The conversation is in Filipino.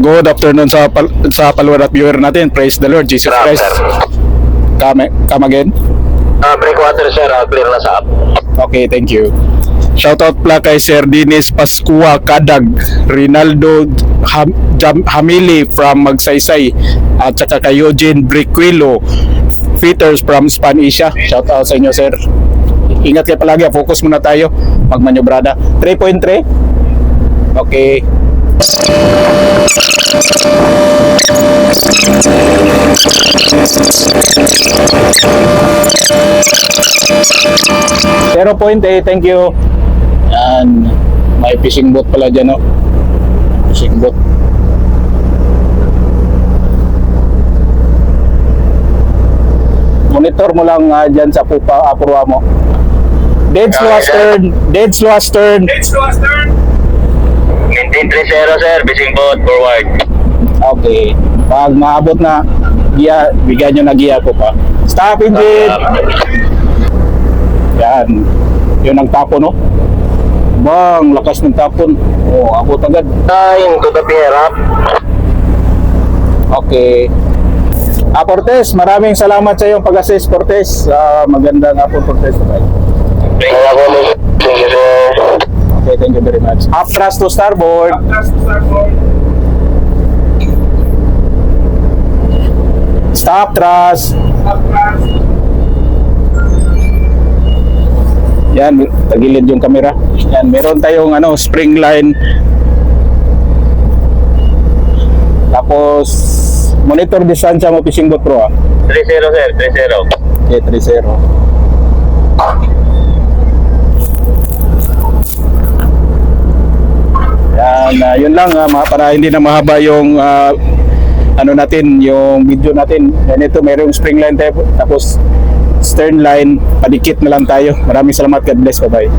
Good afternoon sa follower at viewer natin. Praise the Lord Jesus Christ. Come again. Breakwater sir, clear na sa app. Okay, thank you. Shoutout pala kay Sir Dinis Pascua Kadag, Rinaldo Hamili from Magsaysay, at saka kay Eugene Briquilo Fitters from Spanisha. Shoutout sa inyo, sir. Ingat kayo palagi, focus muna tayo magmanyobrada. 3.3. Okay. Thank you. Yan, may fishing boat pala dyan, no? Fishing boat. Monitor mo lang dyan sa pupa, apurwa mo. Dead slow astern. Maintain 3-0 sir, fishing boat forward. Okay. Pag maabot na giya, bigyan nyo na giya po pa. Stop engine! Yan. Yun ang tapon, no? Bang, lakas ng tapon. Oh, abot agad. Time to the pier up. Okay. Cortez, maraming salamat sa iyong pag-assist, Cortez. Magandang hapon, Cortez. Thank you sir. Okay, thank you very much. Up thrust to starboard. Stop thrust. Yan, tagilid yung camera. Yan, meron tayong spring line. Tapos monitor distansya mo fishing boat pro 3-0 sir, 3-0. Okay, 3-0. Yan, yun lang para hindi na mahaba yung natin, yung video natin. Yan, ito mayroong spring line tayo, tapos stern line, padikit na lang tayo. Maraming salamat, God bless, bye bye.